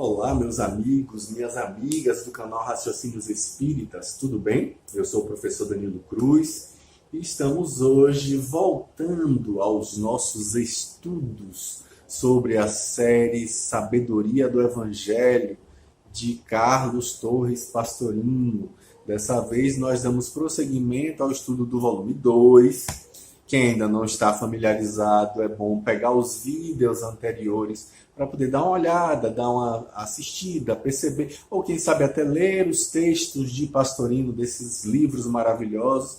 Olá, meus amigos, minhas amigas do canal Raciocínios Espíritas, tudo bem? Eu sou o professor Danilo Cruz e estamos hoje voltando aos nossos estudos sobre a série Sabedoria do Evangelho de Carlos Torres Pastorino. Dessa vez nós damos prosseguimento ao estudo do volume 2. Quem ainda não está familiarizado, é bom pegar os vídeos anteriores para poder dar uma olhada, dar uma assistida, perceber, ou quem sabe até ler os textos de Pastorino, desses livros maravilhosos.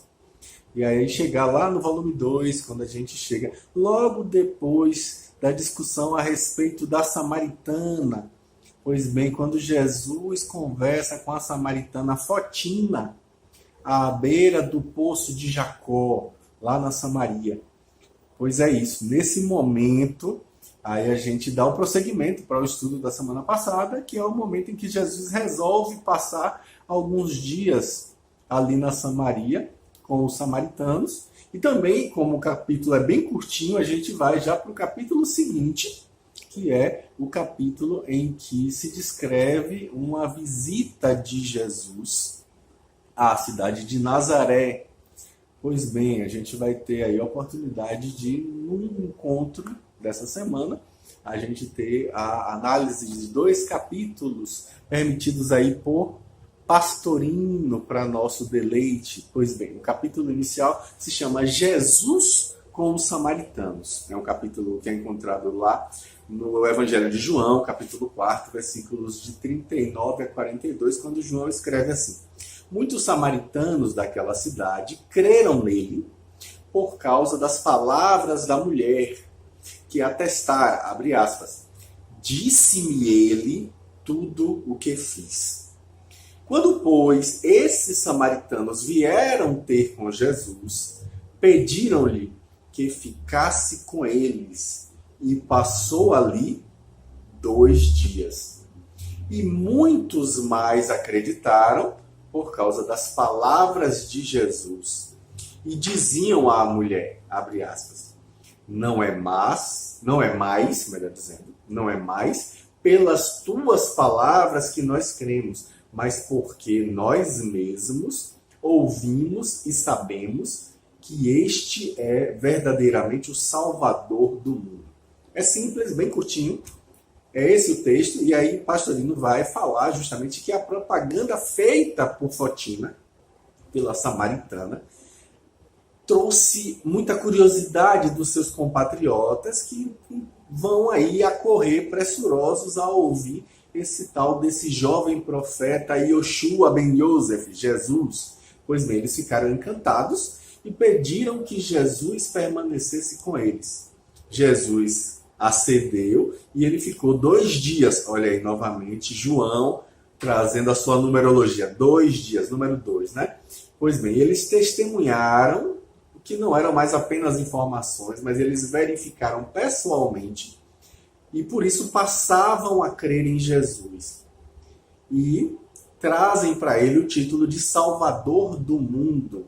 E aí chegar lá no volume 2, quando a gente chega logo depois da discussão a respeito da samaritana. Pois bem, quando Jesus conversa com a samaritana Fotina, à beira do poço de Jacó, lá na Samaria. Pois é isso, nesse momento, aí a gente dá o prosseguimento para o estudo da semana passada, que é o momento em que Jesus resolve passar alguns dias ali na Samaria com os samaritanos. E também, como o capítulo é bem curtinho, a gente vai já para o capítulo seguinte, que é o capítulo em que se descreve uma visita de Jesus à cidade de Nazaré. Pois bem, a gente vai ter aí a oportunidade de, no encontro dessa semana, a gente ter a análise de 2 capítulos permitidos aí por Pastorino para nosso deleite. Pois bem, o capítulo inicial se chama Jesus com os Samaritanos. É um capítulo que é encontrado lá no Evangelho de João, capítulo 4, versículos de 39 a 42, quando João escreve assim: muitos samaritanos daquela cidade creram nele por causa das palavras da mulher, que atestara, abre aspas, disse-me ele tudo o que fiz. Quando, pois, esses samaritanos vieram ter com Jesus, pediram-lhe que ficasse com eles, e passou ali 2 dias. E muitos mais acreditaram por causa das palavras de Jesus. E diziam à mulher, abre aspas, não é mais, pelas tuas palavras que nós cremos, mas porque nós mesmos ouvimos e sabemos que este é verdadeiramente o Salvador do mundo. É simples, bem curtinho. É esse o texto, e aí Pastorino vai falar justamente que a propaganda feita por Fotina, pela samaritana, trouxe muita curiosidade dos seus compatriotas que vão aí a correr pressurosos a ouvir esse tal desse jovem profeta Yoshua ben Yosef, Jesus. Pois bem, eles ficaram encantados e pediram que Jesus permanecesse com eles. Jesus acedeu e ele ficou 2 dias. Olha aí novamente João trazendo a sua numerologia. 2 dias, número 2, né? Pois bem, eles testemunharam que não eram mais apenas informações, mas eles verificaram pessoalmente e por isso passavam a crer em Jesus. E trazem para ele o título de Salvador do mundo,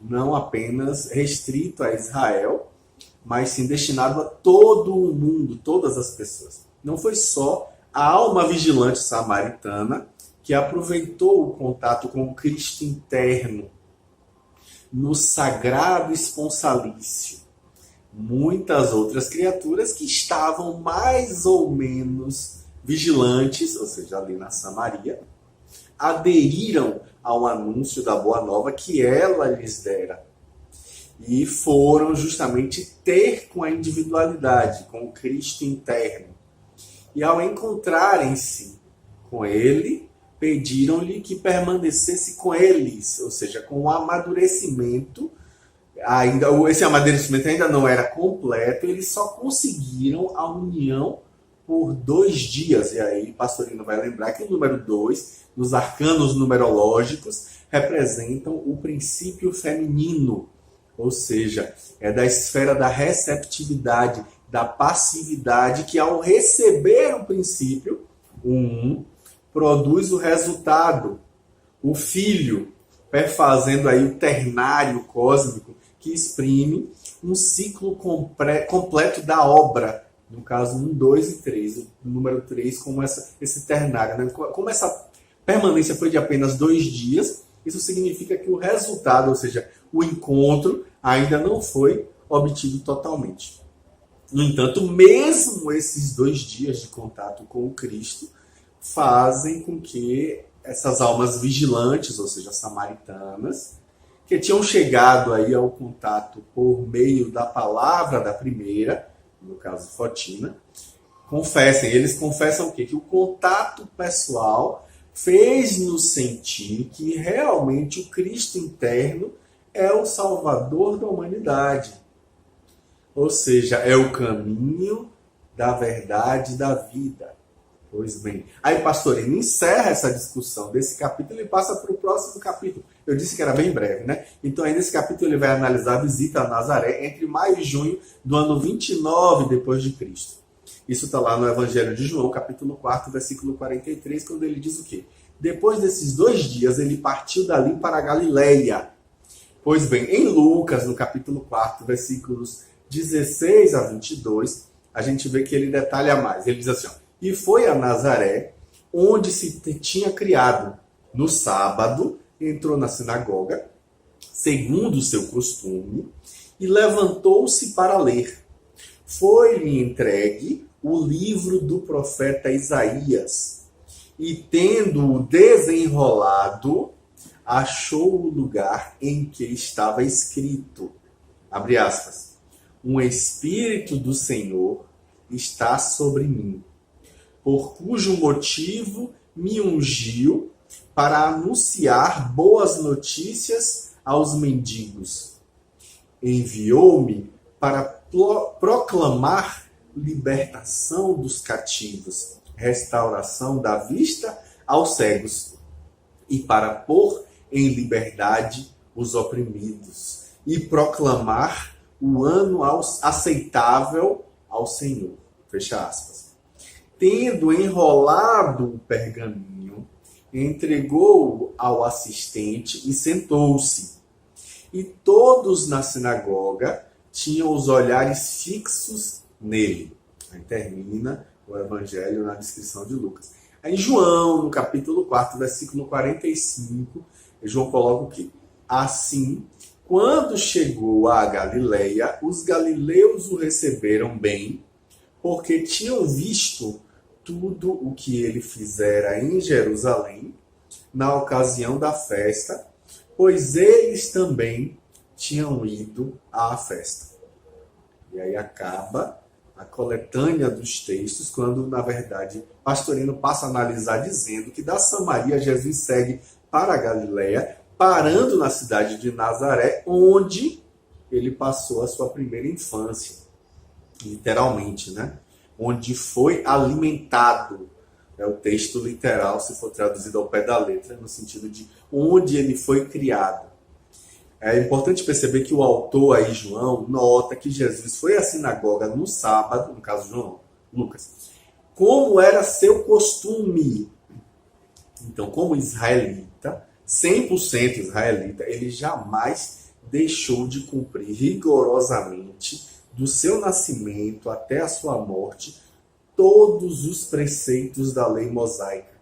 não apenas restrito a Israel, mas sim destinado a todo o mundo, todas as pessoas. Não foi só a alma vigilante samaritana que aproveitou o contato com o Cristo interno no sagrado esponsalício. Muitas outras criaturas que estavam mais ou menos vigilantes, ou seja, ali na Samaria, aderiram ao anúncio da Boa Nova que ela lhes dera. E foram justamente ter com a individualidade, com o Cristo interno. E ao encontrarem-se com ele, pediram-lhe que permanecesse com eles, ou seja, com o amadurecimento. Esse amadurecimento ainda não era completo, eles só conseguiram a união por 2 dias. E aí Pastorino vai lembrar que o número 2, nos arcanos numerológicos, representam o princípio feminino. Ou seja, é da esfera da receptividade, da passividade, que ao receber o princípio, o produz o resultado, o filho, perfazendo aí o ternário cósmico, que exprime um ciclo completo da obra No caso, 1, 2 e 3. O número 3 como esse ternário. Né? Como essa permanência foi de apenas 2 dias, isso significa que o resultado, ou seja, o encontro, ainda não foi obtido totalmente. No entanto, mesmo esses 2 dias de contato com o Cristo fazem com que essas almas vigilantes, ou seja, samaritanas, que tinham chegado aí ao contato por meio da palavra da primeira, no caso Fotina, confessem. Eles confessam o quê? Que o contato pessoal fez-nos sentir que realmente o Cristo interno é o Salvador da humanidade. Ou seja, é o caminho da verdade e da vida. Pois bem. Aí Pastorino encerra essa discussão desse capítulo e passa para o próximo capítulo. Eu disse que era bem breve, né? Então aí nesse capítulo ele vai analisar a visita a Nazaré entre maio e junho do ano 29 depois de Cristo. Isso está lá no Evangelho de João, capítulo 4, versículo 43, quando ele diz o quê? Depois desses 2 dias ele partiu dali para a Galileia. Pois bem, em Lucas, no capítulo 4, versículos 16 a 22, a gente vê que ele detalha mais. Ele diz assim, ó, e foi a Nazaré, onde se tinha criado. No sábado, entrou na sinagoga, segundo o seu costume, e levantou-se para ler. Foi-lhe entregue o livro do profeta Isaías, e tendo-o desenrolado, achou o lugar em que estava escrito, abre aspas, um Espírito do Senhor está sobre mim, por cujo motivo me ungiu para anunciar boas notícias aos mendigos. Enviou-me para proclamar libertação dos cativos, restauração da vista aos cegos, e para pôr em liberdade os oprimidos, e proclamar o ano aceitável ao Senhor. Fecha aspas. Tendo enrolado o pergaminho, entregou-o ao assistente e sentou-se. E todos na sinagoga tinham os olhares fixos nele. Aí termina o evangelho na descrição de Lucas. Aí João, no capítulo 4, versículo 45, João coloca o quê? Assim, quando chegou à Galileia, os galileus o receberam bem, porque tinham visto tudo o que ele fizera em Jerusalém, na ocasião da festa, pois eles também tinham ido à festa. E aí acaba a coletânea dos textos, quando, na verdade, Pastorino passa a analisar dizendo que da Samaria Jesus segue para a Galileia, parando na cidade de Nazaré, onde ele passou a sua primeira infância, literalmente, né? Onde foi alimentado. É o texto literal, se for traduzido ao pé da letra, no sentido de onde ele foi criado. É importante perceber que o autor aí, João, nota que Jesus foi à sinagoga no sábado, no caso João, Lucas, como era seu costume. Então, como israelita, 100% israelita, ele jamais deixou de cumprir rigorosamente, do seu nascimento até a sua morte, todos os preceitos da lei mosaica.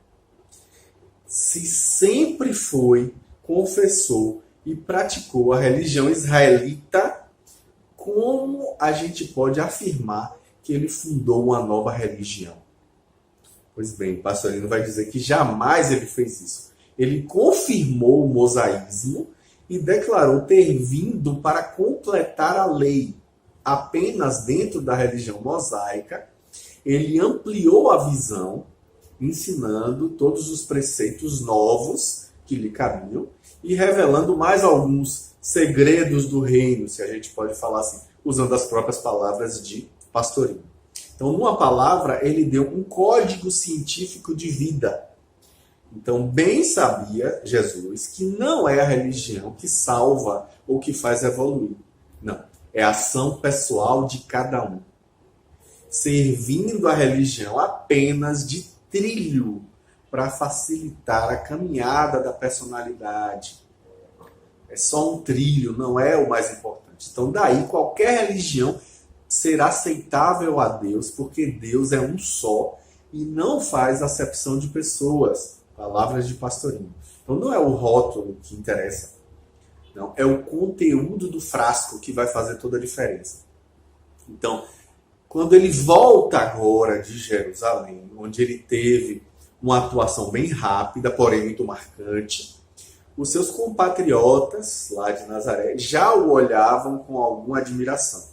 Se sempre foi, confessou e praticou a religião israelita, como a gente pode afirmar que ele fundou uma nova religião? Pois bem, o Pastorino vai dizer que jamais ele fez isso. Ele confirmou o mosaísmo e declarou ter vindo para completar a lei. Apenas dentro da religião mosaica, ele ampliou a visão, ensinando todos os preceitos novos que lhe cabiam e revelando mais alguns segredos do reino, se a gente pode falar assim, usando as próprias palavras de Pastorino. Então, numa palavra, ele deu um código científico de vida. Então, bem sabia Jesus que não é a religião que salva ou que faz evoluir. Não, é a ação pessoal de cada um. Servindo a religião apenas de trilho para facilitar a caminhada da personalidade. É só um trilho, não é o mais importante. Então, daí, qualquer religião ser aceitável a Deus, porque Deus é um só e não faz acepção de pessoas. Palavras de Pastorino. Então não é o rótulo que interessa. Não, é o conteúdo do frasco que vai fazer toda a diferença. Então, quando ele volta agora de Jerusalém, onde ele teve uma atuação bem rápida, porém muito marcante, os seus compatriotas lá de Nazaré já o olhavam com alguma admiração.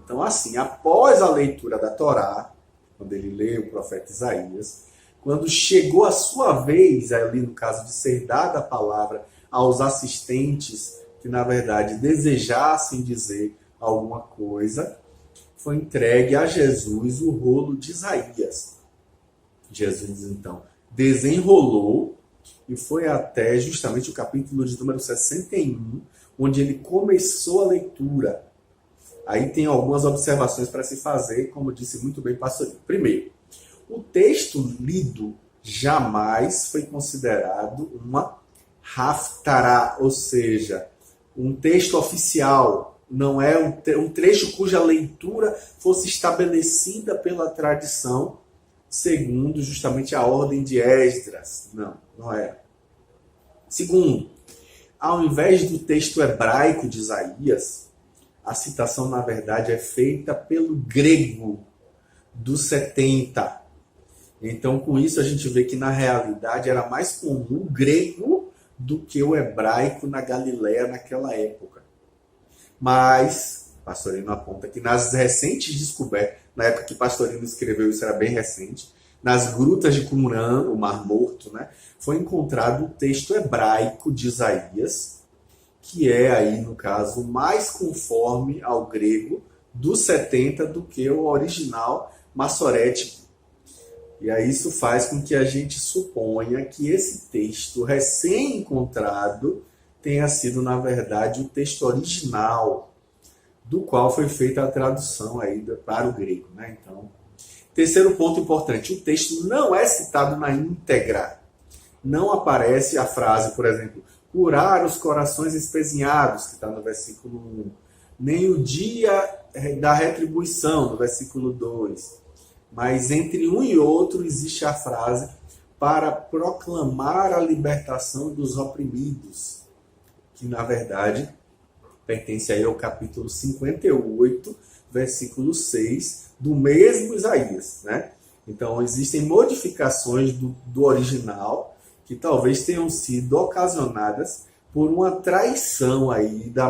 Então, assim, após a leitura da Torá, quando ele lê o profeta Isaías, quando chegou a sua vez, ali no caso de ser dada a palavra aos assistentes que, na verdade, desejassem dizer alguma coisa, foi entregue a Jesus o rolo de Isaías. Jesus, então, desenrolou e foi até justamente o capítulo de número 61, onde ele começou a leitura. Aí tem algumas observações para se fazer, como disse muito bem o pastor. Primeiro, o texto lido jamais foi considerado uma haftará, ou seja, um texto oficial. Não é um trecho cuja leitura fosse estabelecida pela tradição, segundo justamente a ordem de Esdras. Não, não é. Segundo, ao invés do texto hebraico de Isaías, a citação, na verdade, é feita pelo grego dos 70. Então, com isso, a gente vê que, na realidade, era mais comum o grego do que o hebraico na Galileia naquela época. Mas, Pastorino aponta que nas recentes descobertas, na época que Pastorino escreveu isso era bem recente, nas grutas de Qumran, o Mar Morto, né, foi encontrado o texto hebraico de Isaías, que é aí, no caso, mais conforme ao grego dos 70 do que o original massorético. E aí isso faz com que a gente suponha que esse texto recém-encontrado tenha sido, na verdade, o texto original, do qual foi feita a tradução aí para o grego, né? Então, terceiro ponto importante, o texto não é citado na íntegra. Não aparece a frase, por exemplo, curar os corações espezinhados, que está no versículo 1. Nem o dia da retribuição, no versículo 2. Mas entre um e outro existe a frase para proclamar a libertação dos oprimidos, que na verdade pertence aí ao capítulo 58, versículo 6, do mesmo Isaías, né? Então existem modificações do original que talvez tenham sido ocasionadas por uma traição aí da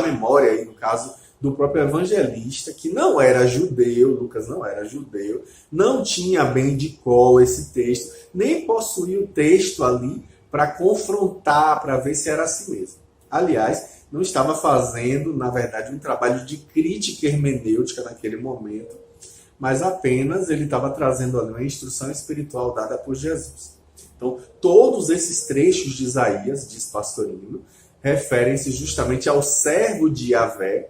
memória, aí, no caso do próprio evangelista, que não era judeu, Lucas não era judeu, não tinha bem de cor esse texto, nem possuía o texto ali para confrontar, para ver se era assim mesmo. Aliás, não estava fazendo, na verdade, um trabalho de crítica hermenêutica naquele momento, mas apenas ele estava trazendo ali uma instrução espiritual dada por Jesus. Então, todos esses trechos de Isaías, diz Pastorino, referem-se justamente ao servo de Yahvé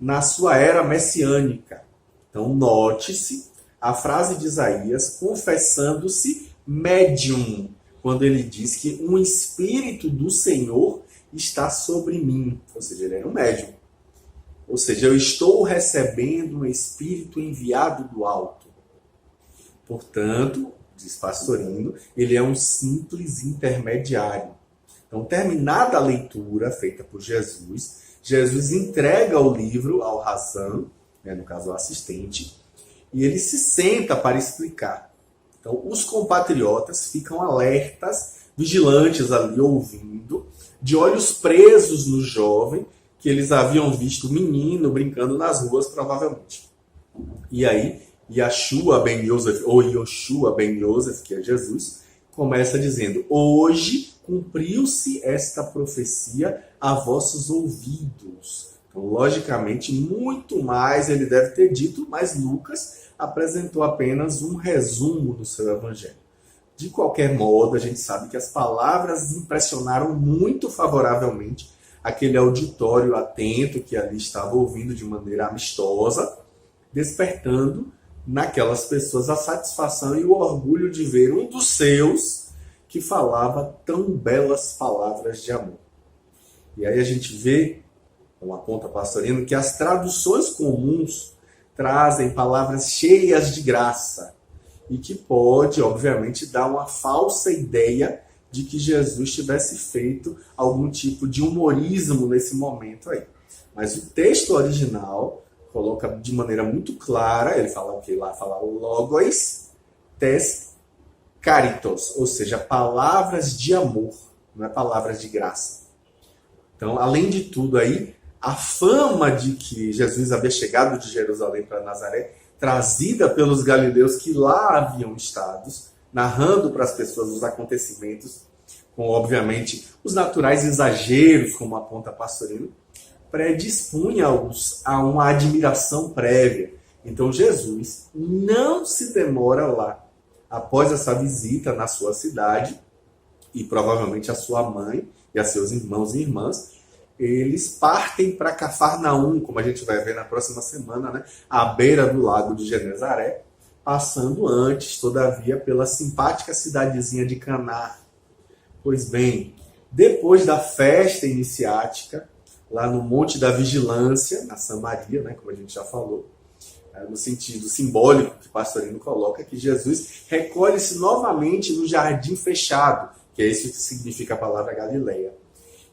na sua era messiânica. Então, note-se a frase de Isaías confessando-se médium, quando ele diz que um espírito do Senhor está sobre mim. Ou seja, ele era um médium. Ou seja, eu estou recebendo um espírito enviado do alto. Portanto, diz Pastorino, ele é um simples intermediário. Então, terminada a leitura feita por Jesus, Jesus entrega o livro ao Hassan, né, no caso o assistente, e ele se senta para explicar. Então, os compatriotas ficam alertas, vigilantes ali, ouvindo, de olhos presos no jovem, que eles haviam visto o menino brincando nas ruas, provavelmente. E aí, Yeshua ben Yosef, ou Yoshua ben Yosef, que é Jesus, começa dizendo: hoje cumpriu-se esta profecia a vossos ouvidos. Então, logicamente, muito mais ele deve ter dito, mas Lucas apresentou apenas um resumo do seu evangelho. De qualquer modo, a gente sabe que as palavras impressionaram muito favoravelmente aquele auditório atento que ali estava ouvindo de maneira amistosa, despertando naquelas pessoas a satisfação e o orgulho de ver um dos seus que falava tão belas palavras de amor. E aí a gente vê, como aponta Pastorino, que as traduções comuns trazem palavras cheias de graça e que pode, obviamente, dar uma falsa ideia de que Jesus tivesse feito algum tipo de humorismo nesse momento aí. Mas o texto original coloca de maneira muito clara, ele fala o que lá? Fala logos tes caritos, ou seja, palavras de amor, não é palavras de graça. Então, além de tudo aí, a fama de que Jesus havia chegado de Jerusalém para Nazaré, trazida pelos galileus que lá haviam estado, narrando para as pessoas os acontecimentos, com, obviamente, os naturais exageros, como aponta Pastorino, predispunha-os a uma admiração prévia. Então, Jesus não se demora lá, após essa visita na sua cidade, e provavelmente a sua mãe e a seus irmãos e irmãs, eles partem para Cafarnaum, como a gente vai ver na próxima semana, né? À beira do lago de Genezaré, passando antes, todavia, pela simpática cidadezinha de Caná. Pois bem, depois da festa iniciática, lá no Monte da Vigilância, na Samaria, né? Como a gente já falou, no sentido simbólico que Pastorino coloca, que Jesus recolhe-se novamente no jardim fechado, que é isso que significa a palavra Galileia,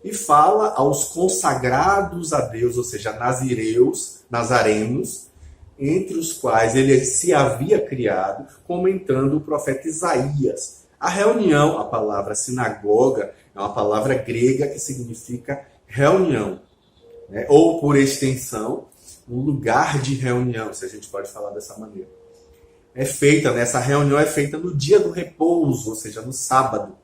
e fala aos consagrados a Deus, ou seja, nazarenos, entre os quais ele se havia criado, comentando o profeta Isaías. A reunião, a palavra sinagoga, é uma palavra grega que significa reunião, né? Ou, por extensão, um lugar de reunião, se a gente pode falar dessa maneira. Essa reunião é feita no dia do repouso, ou seja, no sábado.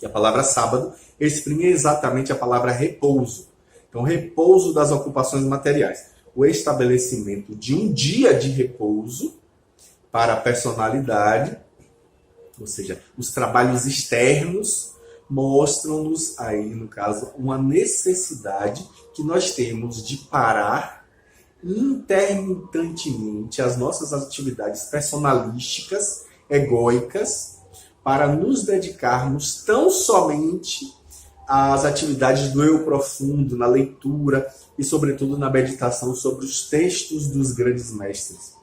E a palavra sábado exprime exatamente a palavra repouso. Então, repouso das ocupações materiais. O estabelecimento de um dia de repouso para a personalidade, ou seja, os trabalhos externos mostram-nos aí, no caso, uma necessidade que nós temos de parar intermitentemente as nossas atividades personalísticas, egóicas, para nos dedicarmos tão somente às atividades do eu profundo, na leitura e, sobretudo, na meditação sobre os textos dos grandes mestres.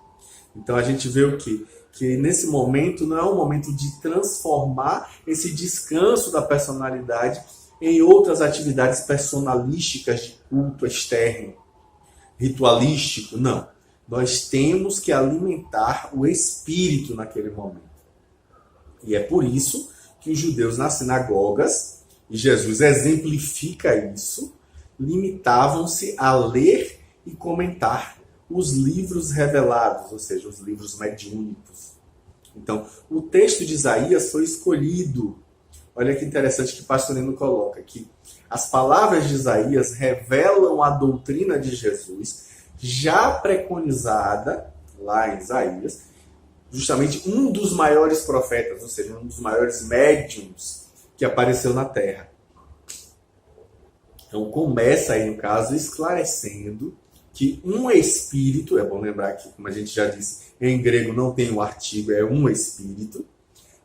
Então, a gente vê o quê? Que nesse momento não é um momento de transformar esse descanso da personalidade em outras atividades personalísticas de culto externo, ritualístico, não. Nós temos que alimentar o espírito naquele momento. E é por isso que os judeus nas sinagogas, e Jesus exemplifica isso, limitavam-se a ler e comentar os livros revelados, ou seja, os livros mediúnicos. Então, o texto de Isaías foi escolhido. Olha que interessante que Pastorino coloca aqui. As palavras de Isaías revelam a doutrina de Jesus, já preconizada lá em Isaías, justamente um dos maiores profetas, ou seja, um dos maiores médiuns que apareceu na Terra. Então começa aí, no caso, esclarecendo que um espírito, é bom lembrar que, como a gente já disse, em grego não tem um artigo, é um espírito,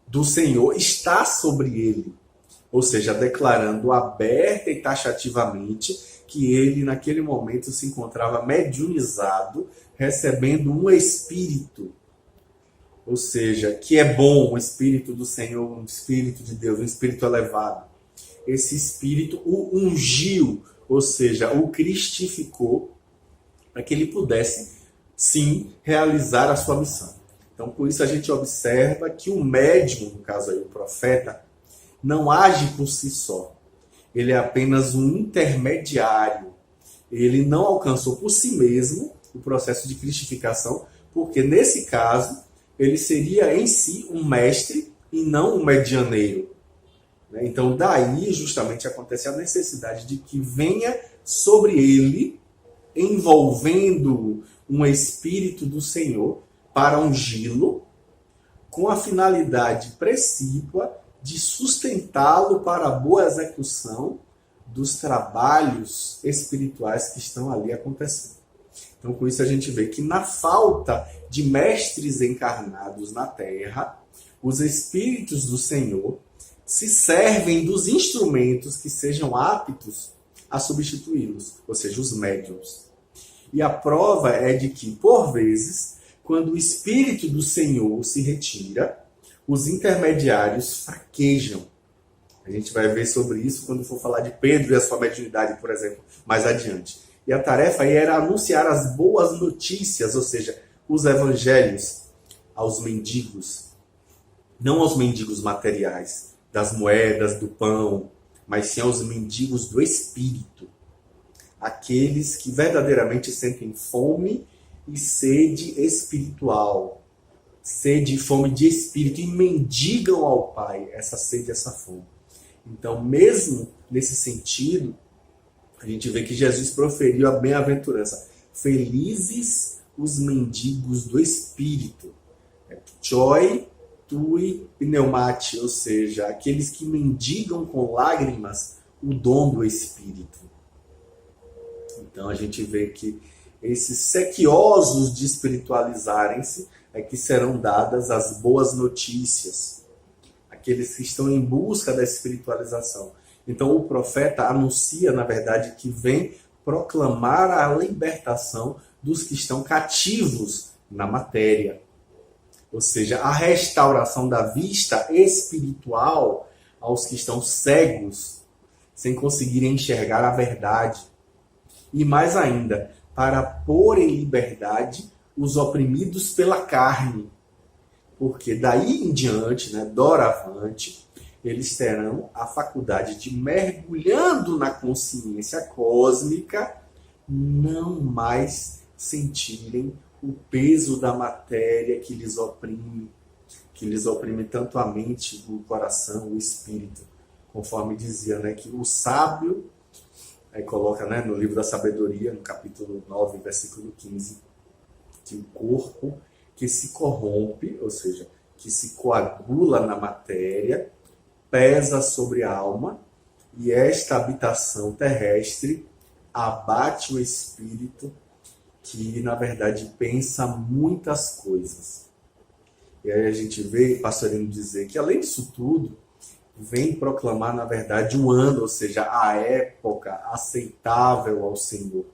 do Senhor está sobre ele. Ou seja, declarando aberta e taxativamente que ele, naquele momento, se encontrava mediunizado, recebendo um espírito. Ou seja, que é bom, o Espírito do Senhor, um Espírito de Deus, um Espírito elevado. Esse Espírito o ungiu, ou seja, o cristificou, para que ele pudesse, sim, realizar a sua missão. Então, por isso a gente observa que o médium, no caso aí o profeta, não age por si só. Ele é apenas um intermediário. Ele não alcançou por si mesmo o processo de cristificação, porque nesse caso ele seria em si um mestre e não um medianeiro. Então, daí justamente acontece a necessidade de que venha sobre ele, envolvendo um Espírito do Senhor, para ungí-lo, com a finalidade precípua de sustentá-lo para a boa execução dos trabalhos espirituais que estão ali acontecendo. Então, com isso a gente vê que na falta de mestres encarnados na Terra, os Espíritos do Senhor se servem dos instrumentos que sejam aptos a substituí-los, ou seja, os médiuns. E a prova é de que, por vezes, quando o Espírito do Senhor se retira, os intermediários fraquejam. A gente vai ver sobre isso quando for falar de Pedro e a sua mediunidade, por exemplo, mais adiante. E a tarefa aí era anunciar as boas notícias, ou seja, os evangelhos aos mendigos. Não aos mendigos materiais, das moedas, do pão, mas sim aos mendigos do Espírito. Aqueles que verdadeiramente sentem fome e sede espiritual. Sede e fome de espírito e mendigam ao Pai essa sede e essa fome. Então, mesmo nesse sentido, a gente vê que Jesus proferiu a bem-aventurança. Felizes os mendigos do Espírito. Joy tui pneumati, ou seja, aqueles que mendigam com lágrimas o dom do Espírito. Então, a gente vê que esses sequiosos de espiritualizarem-se é que serão dadas as boas notícias. Aqueles que estão em busca da espiritualização. Então o profeta anuncia, na verdade, que vem proclamar a libertação dos que estão cativos na matéria. Ou seja, a restauração da vista espiritual aos que estão cegos, sem conseguirem enxergar a verdade. E mais ainda, para pôr em liberdade os oprimidos pela carne. Porque daí em diante, doravante, eles terão a faculdade de, mergulhando na consciência cósmica, não mais sentirem o peso da matéria que lhes oprime tanto a mente, o coração, o espírito. Conforme dizia, que o sábio, aí coloca no livro da sabedoria, no capítulo 9, versículo 15, que o corpo que se corrompe, ou seja, que se coagula na matéria, pesa sobre a alma, e esta habitação terrestre abate o espírito, que na verdade pensa muitas coisas. E aí a gente vê o pastorino dizer que além disso tudo, vem proclamar na verdade o ano, ou seja, a época aceitável ao Senhor.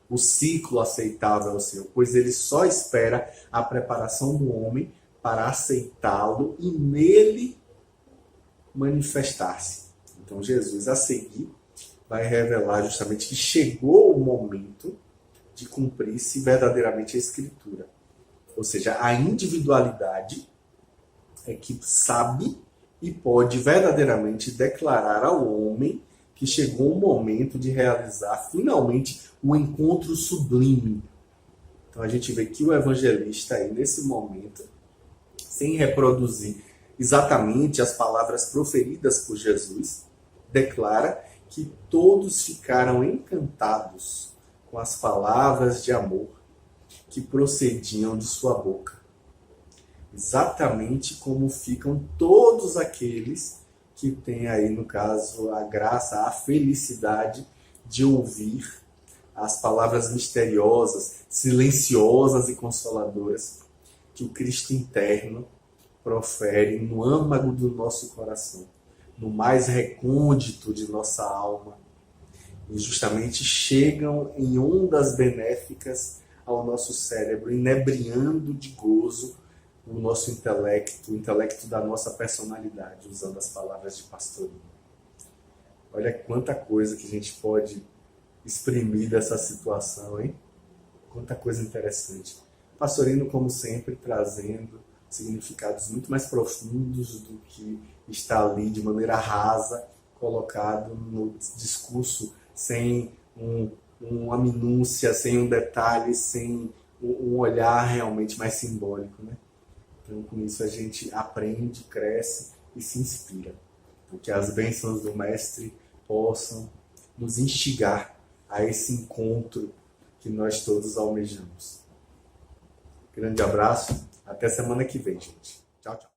O ciclo aceitável ao Senhor, pois ele só espera a preparação do homem para aceitá-lo e nele manifestar-se. Então Jesus, a seguir, vai revelar justamente que chegou o momento de cumprir-se verdadeiramente a Escritura. Ou seja, a individualidade é que sabe e pode verdadeiramente declarar ao homem que chegou o momento de realizar finalmente o encontro sublime. Então a gente vê que o evangelista aí nesse momento, sem reproduzir exatamente as palavras proferidas por Jesus, declara que todos ficaram encantados com as palavras de amor que procediam de sua boca. Exatamente como ficam todos aqueles que têm aí, no caso, a graça, a felicidade de ouvir as palavras misteriosas, silenciosas e consoladoras que o Cristo interno profere no âmago do nosso coração, no mais recôndito de nossa alma, e justamente chegam em ondas benéficas ao nosso cérebro, inebriando de gozo o nosso intelecto, o intelecto da nossa personalidade, usando as palavras de Pastorino. Olha quanta coisa que a gente pode exprimir dessa situação, hein? Quanta coisa interessante. Pastorino, como sempre, trazendo significados muito mais profundos do que está ali de maneira rasa, colocado no discurso, sem uma minúcia, sem um detalhe, sem um olhar realmente mais simbólico, Então, com isso a gente aprende, cresce e se inspira. Então, que as bênçãos do Mestre possam nos instigar a esse encontro que nós todos almejamos. Grande abraço, até semana que vem, gente. Tchau, tchau.